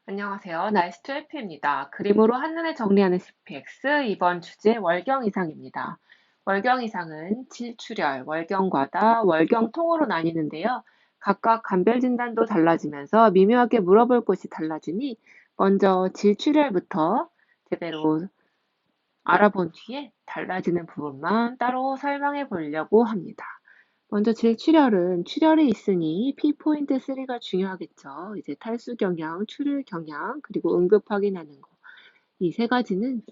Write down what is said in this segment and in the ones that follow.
안녕하세요. 나이스2FP입니다. 그림으로 한눈에 정리하는 CPX 이번 주제 월경 이상입니다. 월경 이상은 질출혈, 월경과다, 월경통으로 나뉘는데요. 각각 감별 진단도 달라지면서 미묘하게 물어볼 곳이 달라지니 먼저 질출혈부터 제대로 알아본 뒤에 달라지는 부분만 따로 설명해 보려고 합니다. 먼저 질출혈은 출혈이 있으니 P포인트 3가 중요하겠죠. 이제 탈수 경향, 출혈 경향, 그리고 응급 확인하는 거. 이 세 가지는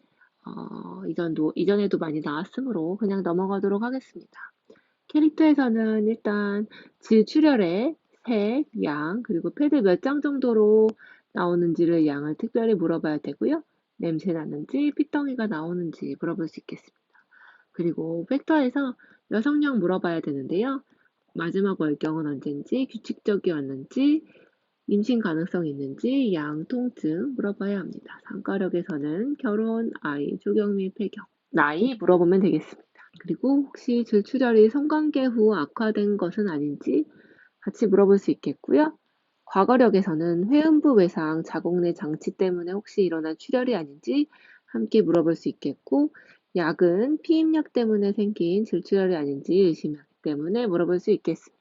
이전에도 많이 나왔으므로 그냥 넘어가도록 하겠습니다. 캐릭터에서는 일단 질출혈의 색, 양, 그리고 패드 몇 장 정도로 나오는지를 양을 특별히 물어봐야 되고요. 냄새 나는지, 핏덩이가 나오는지 물어볼 수 있겠습니다. 그리고 팩터에서 여성형 물어봐야 되는데요. 마지막 월경은 언젠지, 규칙적이었는지, 임신 가능성이 있는지, 양, 통증 물어봐야 합니다. 상가력에서는 결혼, 아이, 조경 및 폐경, 나이 물어보면 되겠습니다. 그리고 혹시 질출혈이 성관계 후 악화된 것은 아닌지 같이 물어볼 수 있겠고요. 과거력에서는 회음부 외상, 자궁 내 장치 때문에 혹시 일어난 출혈이 아닌지 함께 물어볼 수 있겠고, 약은 피임약 때문에 생긴 질출혈이 아닌지 의심하기 때문에 물어볼 수 있겠습니다.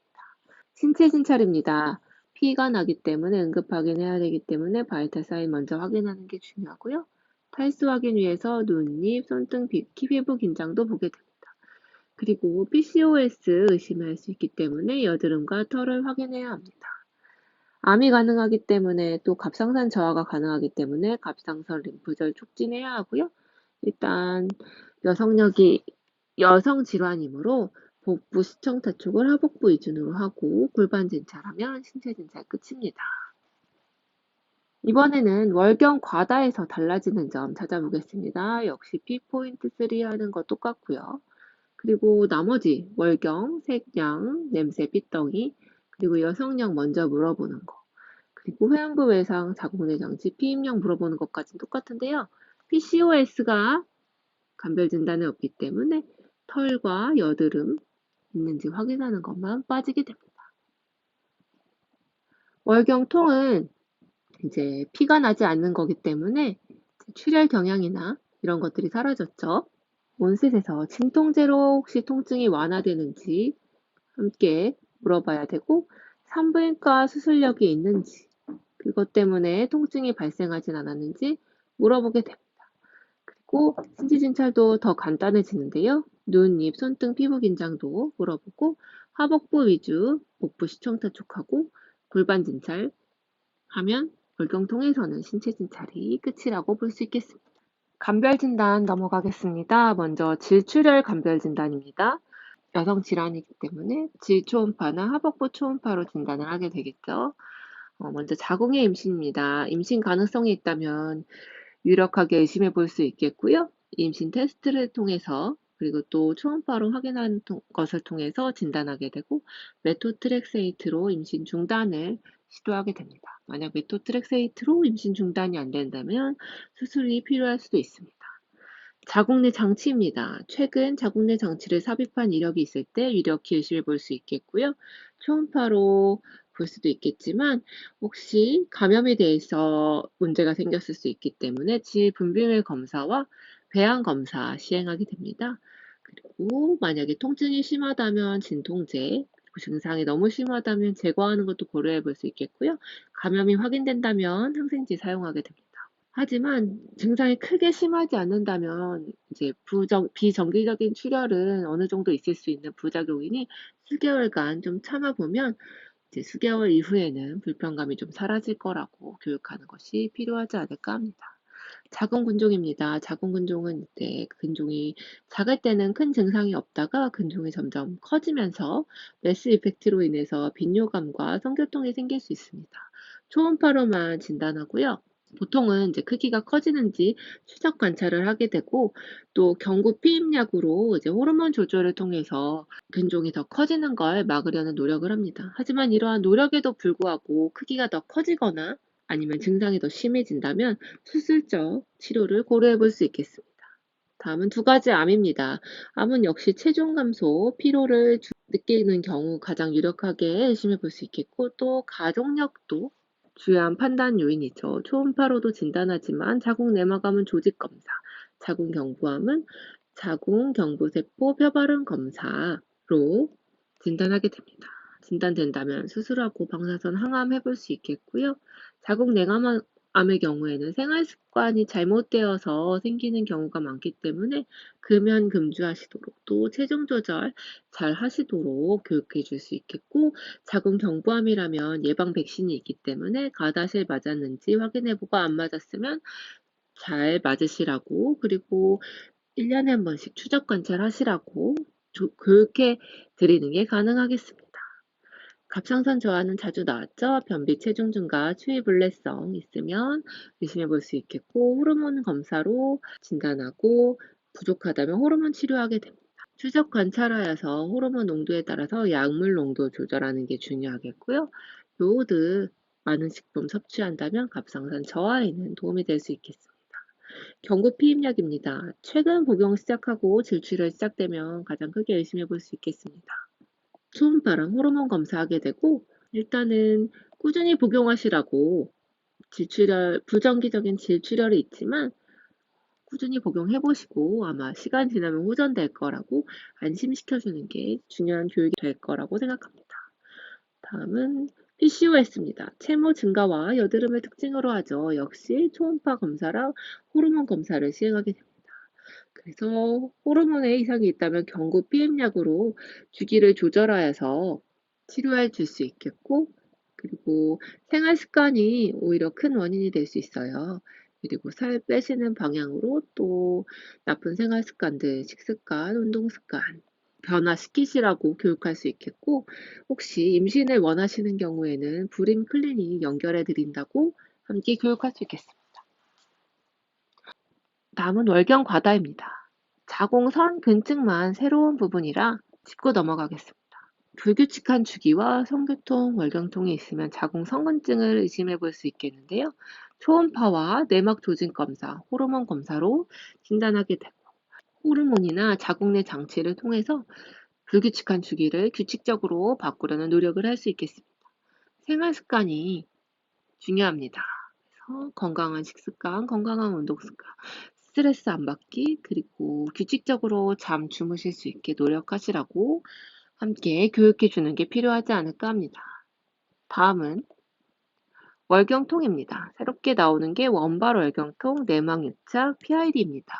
신체 진찰입니다. 피가 나기 때문에 응급 확인해야 되기 때문에 바이탈 사인 먼저 확인하는 게 중요하고요. 탈수 확인 위해서 눈, 입, 손등, 피부 긴장도 보게 됩니다. 그리고 PCOS 의심할 수 있기 때문에 여드름과 털을 확인해야 합니다. 암이 가능하기 때문에 또 갑상선 저하가 가능하기 때문에 갑상선 림프절 촉진해야 하고요. 일단 여성력이 여성 질환이므로 복부 시청 타축을 하복부 이준으로 하고 골반 진찰하면 신체 진찰 끝입니다. 이번에는 월경 과다에서 달라지는 점 찾아보겠습니다. 역시 P포인트 3 하는 거 똑같고요. 그리고 나머지 월경, 색양, 냄새, 핏덩이, 그리고 여성력 먼저 물어보는 거, 그리고 회음부 외상, 자궁내 장치, 피임력 물어보는 것까지는 똑같은데요. PCOS가 감별 진단에 없기 때문에 털과 여드름 있는지 확인하는 것만 빠지게 됩니다. 월경통은 이제 피가 나지 않는 거기 때문에 출혈 경향이나 이런 것들이 사라졌죠. 온셋에서 진통제로 혹시 통증이 완화되는지 함께 물어봐야 되고, 산부인과 수술력이 있는지, 그것 때문에 통증이 발생하진 않았는지 물어보게 됩니다. 그리고 신체 진찰도 더 간단해지는데요. 눈, 입, 손등 피부 긴장도 물어보고, 하복부 위주 복부 시청 타축하고 골반 진찰 하면 월경통에서는 신체 진찰이 끝이라고 볼 수 있겠습니다. 감별 진단 넘어가겠습니다. 먼저 질출혈 감별 진단입니다. 여성 질환이기 때문에 질초음파나 하복부 초음파로 진단을 하게 되겠죠. 먼저 자궁의 임신입니다. 임신 가능성이 있다면 유력하게 의심해 볼 수 있겠고요. 임신 테스트를 통해서 그리고 또 초음파로 확인한 것을 통해서 진단하게 되고, 메토트렉세이트로 임신 중단을 시도하게 됩니다. 만약 메토트렉세이트로 임신 중단이 안 된다면 수술이 필요할 수도 있습니다. 자궁내 장치입니다. 최근 자궁내 장치를 삽입한 이력이 있을 때 유력히 의심해 볼 수 있겠고요. 초음파로 볼 수도 있겠지만 혹시 감염에 대해서 문제가 생겼을 수 있기 때문에 질분비밀 검사와 배양 검사 시행하게 됩니다. 그리고 만약에 통증이 심하다면 진통제, 그리고 증상이 너무 심하다면 제거하는 것도 고려해 볼 수 있겠고요. 감염이 확인된다면 항생제 사용하게 됩니다. 하지만 증상이 크게 심하지 않는다면 이제 비정기적인 출혈은 어느 정도 있을 수 있는 부작용이니 수개월간 좀 참아보면 이제 수개월 이후에는 불편감이 좀 사라질 거라고 교육하는 것이 필요하지 않을까 합니다. 자궁근종입니다. 자궁근종은 이때 근종이 작을 때는 큰 증상이 없다가 근종이 점점 커지면서 메스 이펙트로 인해서 빈뇨감과 성교통이 생길 수 있습니다. 초음파로만 진단하고요. 보통은 이제 크기가 커지는지 추적 관찰을 하게 되고, 또 경구 피임약으로 이제 호르몬 조절을 통해서 근종이 더 커지는 걸 막으려는 노력을 합니다. 하지만 이러한 노력에도 불구하고 크기가 더 커지거나 아니면 증상이 더 심해진다면 수술적 치료를 고려해 볼 수 있겠습니다. 다음은 두 가지 암입니다. 암은 역시 체중 감소, 피로를 느끼는 경우 가장 유력하게 의심해 볼 수 있겠고, 또 가족력도 주요한 판단 요인이죠. 초음파로도 진단하지만 자궁 내막암은 조직 검사, 자궁 경부암은 자궁 경부세포 뼈발음 검사로 진단하게 됩니다. 진단된다면 수술하고 방사선 항암 해볼 수 있겠고요. 자궁 내막암의 경우에는 생활 습관이 잘못되어서 생기는 경우가 많기 때문에 금연 금주하시도록, 또 체중 조절 잘 하시도록 교육해 줄 수 있겠고, 자궁 경부암이라면 예방 백신이 있기 때문에 가다실 맞았는지 확인해보고 안 맞았으면 잘 맞으시라고, 그리고 1년에 한 번씩 추적 관찰하시라고 교육해 드리는 게 가능하겠습니다. 갑상선 저하는 자주 나왔죠. 변비, 체중 증가, 추위 불내성 있으면 의심해 볼 수 있겠고, 호르몬 검사로 진단하고 부족하다면 호르몬 치료하게 됩니다. 추적 관찰하여서 호르몬 농도에 따라서 약물 농도 조절하는 게 중요하겠고요. 요오드 많은 식품 섭취한다면 갑상선 저하에는 도움이 될 수 있겠습니다. 경구 피임약입니다. 최근 복용 시작하고 질출혈 시작되면 가장 크게 의심해 볼 수 있겠습니다. 초음파랑 호르몬 검사하게 되고, 일단은 꾸준히 복용하시라고, 부정기적인 질출혈이 있지만 꾸준히 복용해 보시고 아마 시간 지나면 호전될 거라고 안심시켜주는 게 중요한 교육이 될 거라고 생각합니다. 다음은 PCOS입니다. 체모 증가와 여드름을 특징으로 하죠. 역시 초음파 검사랑 호르몬 검사를 시행하게 됩니다. 그래서 호르몬에 이상이 있다면 경구 피임약으로 주기를 조절하여서 치료해 줄 수 있겠고, 그리고 생활 습관이 오히려 큰 원인이 될 수 있어요. 그리고 살 빼시는 방향으로 또 나쁜 생활 습관들, 식습관, 운동 습관 변화시키시라고 교육할 수 있겠고, 혹시 임신을 원하시는 경우에는 불임 클리닉 연결해 드린다고 함께 교육할 수 있겠습니다. 다음은 월경 과다입니다. 자궁선 근증만 새로운 부분이라 짚고 넘어가겠습니다. 불규칙한 주기와 성교통, 월경통이 있으면 자궁 성근증을 의심해 볼 수 있겠는데요. 초음파와 내막 조직 검사, 호르몬 검사로 진단하게 되고, 호르몬이나 자궁 내 장치를 통해서 불규칙한 주기를 규칙적으로 바꾸려는 노력을 할 수 있겠습니다. 생활 습관이 중요합니다. 그래서 건강한 식습관, 건강한 운동 습관, 스트레스 안 받기, 그리고 규칙적으로 잠 주무실 수 있게 노력하시라고 함께 교육해 주는 게 필요하지 않을까 합니다. 다음은 월경통입니다. 새롭게 나오는 게 원발 월경통, 내막유착, PID입니다.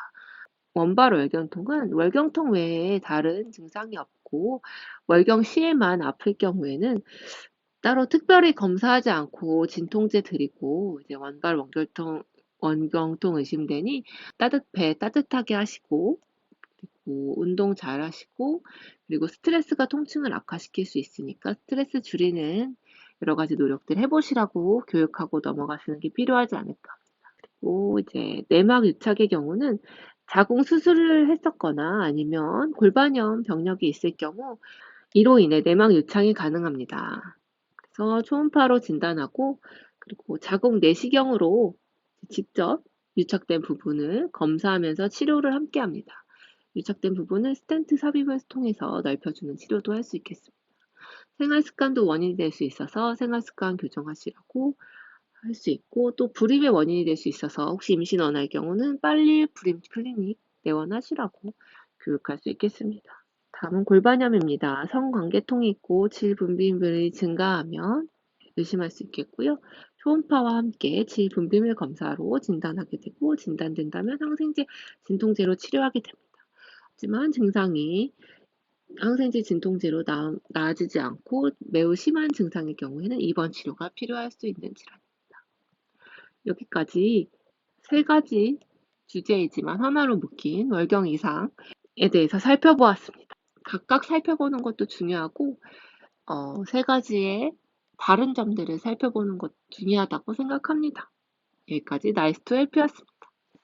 원발 월경통은 월경통 외에 다른 증상이 없고 월경 시에만 아플 경우에는 따로 특별히 검사하지 않고 진통제 드리고, 이제 원발 원경통 의심되니 배 따뜻하게 하시고, 그리고 운동 잘 하시고, 그리고 스트레스가 통증을 악화시킬 수 있으니까 스트레스 줄이는 여러 가지 노력들 해보시라고 교육하고 넘어가시는 게 필요하지 않을까. 그리고 이제 내막 유착의 경우는 자궁 수술을 했었거나 아니면 골반염 병력이 있을 경우 이로 인해 내막 유착이 가능합니다. 그래서 초음파로 진단하고, 그리고 자궁 내시경으로 직접 유착된 부분을 검사하면서 치료를 함께 합니다. 유착된 부분을 스텐트 삽입을 통해서 넓혀주는 치료도 할 수 있겠습니다. 생활 습관도 원인이 될 수 있어서 생활 습관 교정하시라고 할 수 있고, 또 불임의 원인이 될 수 있어서 혹시 임신 원할 경우는 빨리 불임 클리닉 내원하시라고 교육할 수 있겠습니다. 다음은 골반염입니다. 성관계통이 있고 질분비물이 증가하면 의심할 수 있겠고요. 초음파와 함께 질분비물 검사로 진단하게 되고, 진단된다면 항생제, 진통제로 치료하게 됩니다. 하지만 증상이 항생제, 진통제로 나아지지 않고 매우 심한 증상의 경우에는 입원 치료가 필요할 수 있는 질환입니다. 여기까지 세 가지 주제이지만 하나로 묶인 월경 이상에 대해서 살펴보았습니다. 각각 살펴보는 것도 중요하고, 세 가지의 다른 점들을 살펴보는 것도 중요하다고 생각합니다. 여기까지 나이스 투 헬프였습니다.